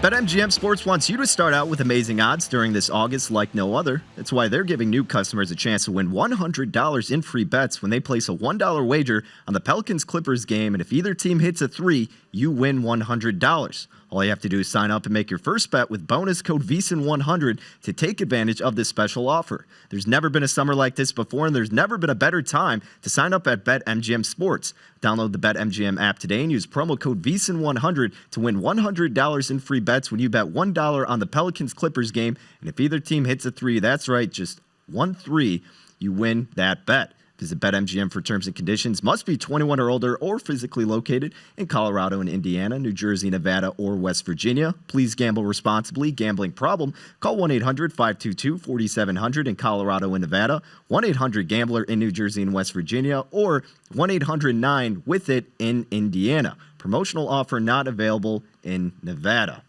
BetMGM Sports wants you to start out with amazing odds during this August like no other. That's why they're giving new customers a chance to win $100 in free bets when they place a $1 wager on the Pelicans-Clippers game, and if either team hits a 3, you win $100. All you have to do is sign up and make your first bet with bonus code VEASAN100 to take advantage of this special offer. There's never been a summer like this before, and there's never been a better time to sign up at BetMGM Sports. Download the BetMGM app today and use promo code VEASAN100 to win $100 in free bets when you bet $1 on the Pelicans-Clippers game. And if either team hits a 3, that's right, just 1-3, you win that bet. Visit BetMGM for terms and conditions. Must be 21 or older or physically located in Colorado and Indiana, New Jersey, Nevada, or West Virginia. Please gamble responsibly. Gambling problem? Call 1-800-522-4700 in Colorado and Nevada, 1-800-GAMBLER in New Jersey and West Virginia, or 1-800-9-WITH-IT in Indiana. Promotional offer not available in Nevada.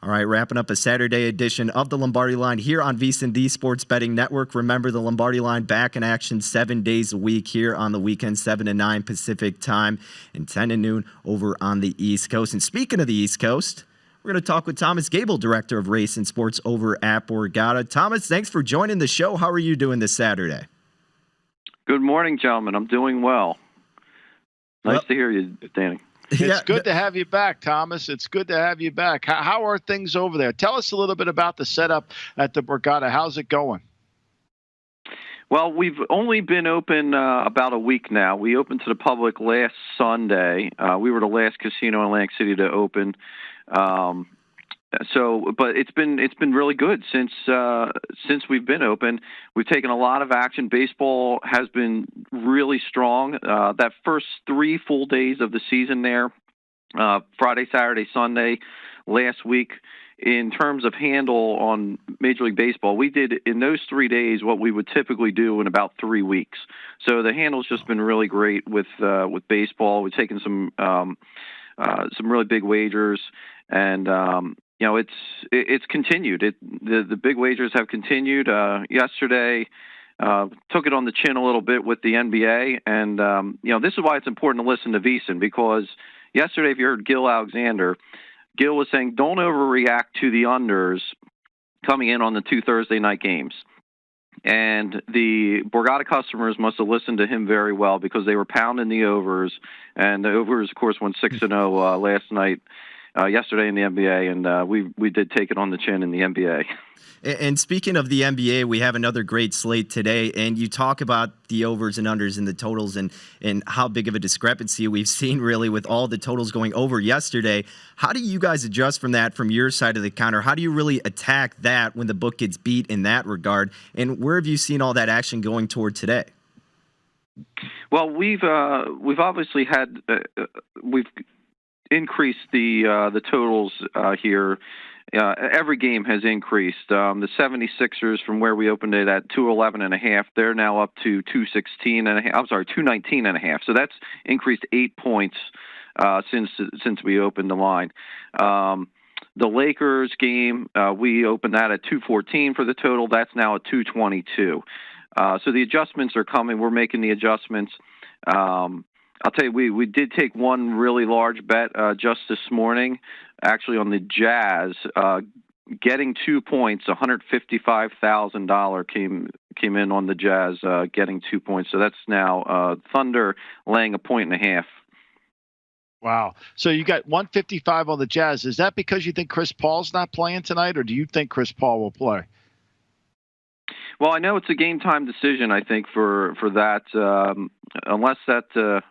All right, wrapping up a Saturday edition of the Lombardi Line here on VEASAN, the Sports Betting Network. Remember, the Lombardi Line back in action 7 days a week here on the weekend, 7 to 9 Pacific time and 10 to noon over on the East Coast. And speaking of the East Coast, we're going to talk with Thomas Gable, Director of Race and Sports over at Borgata. Thomas, thanks for joining the show. How are you doing this Saturday? Good morning, gentlemen. I'm doing well. Nice to hear you, Danny. It's good to have you back, Thomas. It's good to have you back. How are things over there? Tell us a little bit about the setup at the Borgata. How's it going? Well, we've only been open about a week now. We opened to the public last Sunday. We were the last casino in Atlantic City to open. But it's been really good since we've been open. We've taken a lot of action. Baseball has been really strong. That first 3 full days of the season there, Friday, Saturday, Sunday, last week, in terms of handle on Major League Baseball, we did in those 3 days what we would typically do in about 3 weeks. So the handle's just been really great with baseball. We've taken some really big wagers, and it's continued. The big wagers have continued. Yesterday, took it on the chin a little bit with the NBA, and this is why it's important to listen to VEASAN, because yesterday, if you heard Gil was saying don't overreact to the unders coming in on the 2 Thursday night games. And the Borgata customers must have listened to him very well, because they were pounding the overs, and the overs, of course, went 6-0 last night. Yesterday in the NBA, and we did take it on the chin in the NBA. And speaking of the NBA, we have another great slate today, and you talk about the overs and unders and the totals and how big of a discrepancy we've seen really with all the totals going over yesterday. How do you guys adjust from that from your side of the counter? How do you really attack that when the book gets beat in that regard? And where have you seen all that action going toward today? Well, we've obviously had we've increased the totals here. Every game has increased. The 76ers, from where we opened it at 211.5, they're now up to 216.5. I'm sorry, 219.5. So that's increased 8 points since we opened the line. The Lakers game, we opened that at 214 for the total. That's now at 222. So the adjustments are coming. We're making the adjustments. I'll tell you, we did take one really large bet just this morning, actually on the Jazz, getting 2 points. $155,000 came in on the Jazz, getting 2 points. So that's now Thunder laying 1.5. Wow. So you got 155 on the Jazz. Is that because you think Chris Paul's not playing tonight, or do you think Chris Paul will play? Well, I know it's a game time decision, I think, for that, unless that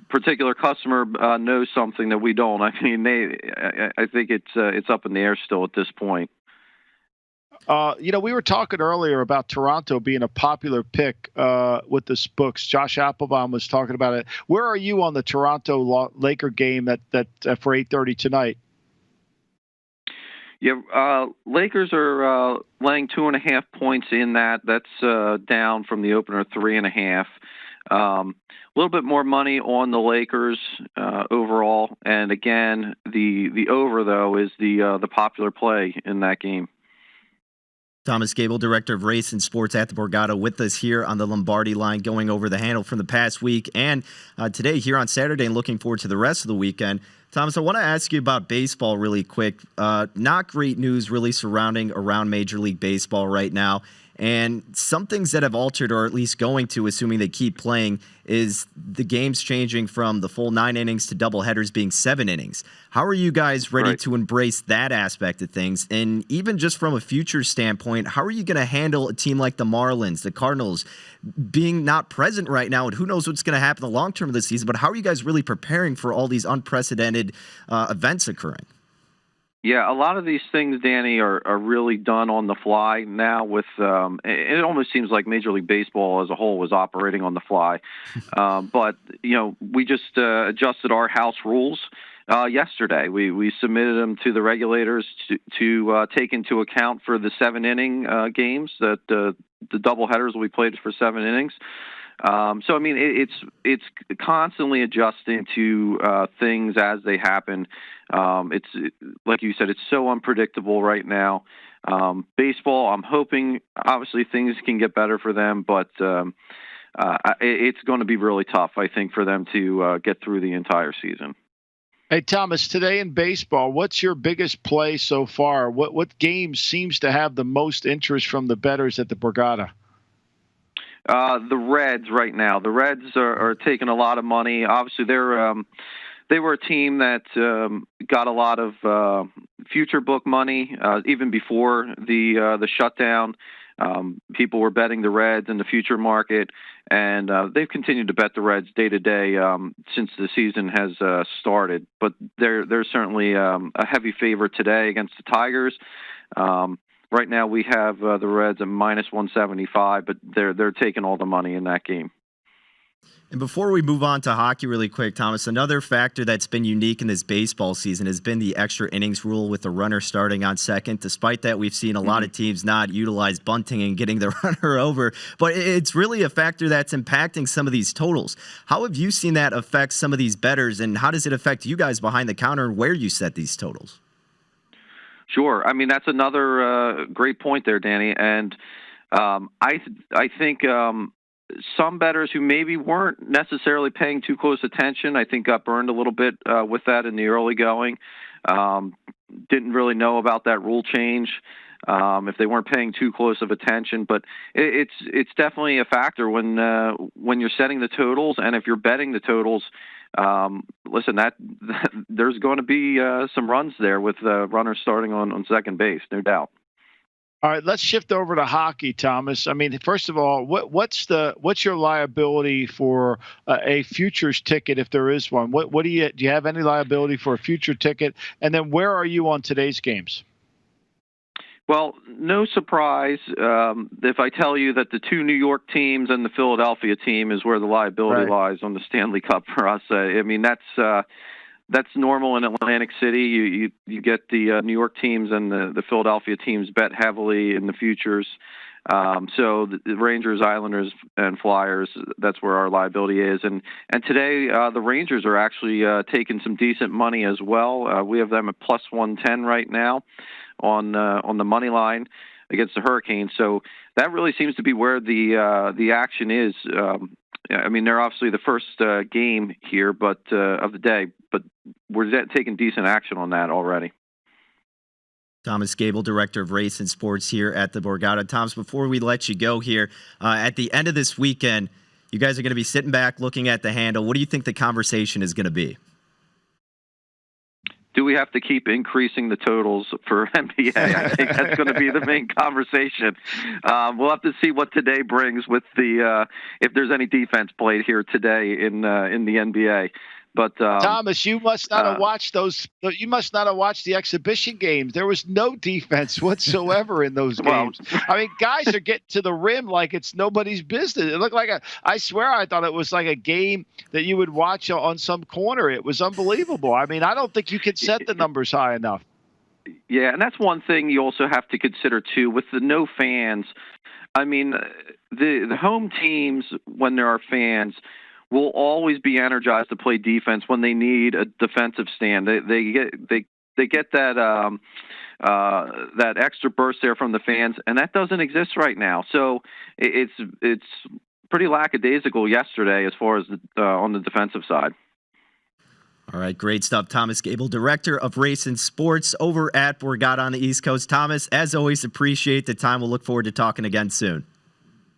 particular customer knows something that we don't. I mean, I think it's up in the air still at this point. We were talking earlier about Toronto being a popular pick with the books. Josh Applebaum was talking about it. Where are you on the Toronto Laker game that for 8:30 tonight? Yeah, Lakers are laying 2.5 points in that. That's down from the opener 3.5. A little bit more money on the Lakers overall, and again, the over though is the popular play in that game. Thomas Gable, Director of Race and Sports at the Borgata, with us here on the Lombardi Line, going over the handle from the past week and today here on Saturday, and looking forward to the rest of the weekend. Thomas, I want to ask you about baseball really quick. Not great news really surrounding around Major League Baseball right now. And some things that have altered, or at least going to, assuming they keep playing, is the games changing from the full 9 innings to double headers being 7 innings. How are you guys ready to embrace that aspect of things? And even just from a future standpoint, how are you going to handle a team like the Marlins, the Cardinals, being not present right now? And who knows what's going to happen the long term of the season, but how are you guys really preparing for all these unprecedented events occurring? Yeah, a lot of these things, Danny, are really done on the fly now. With it almost seems like Major League Baseball as a whole was operating on the fly. But we just adjusted our house rules yesterday. We submitted them to the regulators to take into account for the 7-inning games, that the doubleheaders will be played for 7 innings. So I mean, it's constantly adjusting to things as they happen. It's like you said, it's so unpredictable right now. Baseball, I'm hoping obviously things can get better for them, but it's going to be really tough, I think, for them to get through the entire season. Hey, Thomas, today in baseball, what's your biggest play so far? What game seems to have the most interest from the bettors at the Borgata? The Reds right now. The Reds are taking a lot of money. Obviously, they were a team that got a lot of future book money even before the shutdown. People were betting the Reds in the future market, and they've continued to bet the Reds day to day since the season has started. But they're certainly a heavy favorite today against the Tigers. Right now we have the Reds at minus 175, but they're taking all the money in that game. And before we move on to hockey really quick, Thomas, another factor that's been unique in this baseball season has been the extra innings rule with the runner starting on second. Despite that, we've seen a lot of teams not utilize bunting and getting the runner over. But it's really a factor that's impacting some of these totals. How have you seen that affect some of these bettors, and how does it affect you guys behind the counter and where you set these totals? Sure. I mean, that's another great point there, Danny. And I think some bettors who maybe weren't necessarily paying too close attention, I think got burned a little bit with that in the early going. Didn't really know about that rule change if they weren't paying too close of attention. But it's definitely a factor when you're setting the totals, and if you're betting the totals. Listen, there's going to be some runs there with runners starting on second base, no doubt. All right, let's shift over to hockey, Thomas. I mean, first of all, what's your liability for a futures ticket if there is one? What do you have any liability for a future ticket? And then where are you on today's games? Well, no surprise if I tell you that the 2 New York teams and the Philadelphia team is where the liability lies on the Stanley Cup for us. I mean, that's normal in Atlantic City. You get the New York teams and the Philadelphia teams bet heavily in the futures. So the Rangers, Islanders, and Flyers, that's where our liability is. And today the Rangers are actually taking some decent money as well. We have them at plus 110 right now on the money line against the Hurricanes. So that really seems to be where the action is. I mean, they're obviously the first game here, but of the day, but we're taking decent action on that already. Thomas Gable, Director of Race and Sports here at the Borgata. Thomas, before we let you go here, at the end of this weekend, you guys are going to be sitting back looking at the handle. What do you think the conversation is going to be? Do we have to keep increasing the totals for NBA? I think that's going to be the main conversation. We'll have to see what today brings with if there's any defense played here today in the NBA. But Thomas, you must not have watched those. You must not have watched the exhibition games. There was no defense whatsoever in those games. I mean, guys are getting to the rim like it's nobody's business. It looked like I swear I thought it was like a game that you would watch on some corner. It was unbelievable. I mean, I don't think you can set the numbers high enough. Yeah, and that's one thing you also have to consider too with the no fans. I mean, the home teams, when there are fans, will always be energized to play defense when they need a defensive stand. They get that that extra burst there from the fans, and that doesn't exist right now. So it's pretty lackadaisical yesterday as far as on the defensive side. All right, great stuff. Thomas Gable, Director of Race and Sports over at Borgata on the East Coast. Thomas, as always, appreciate the time. We'll look forward to talking again soon.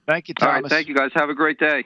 Thank you, Thomas. All right, thank you, guys. Have a great day.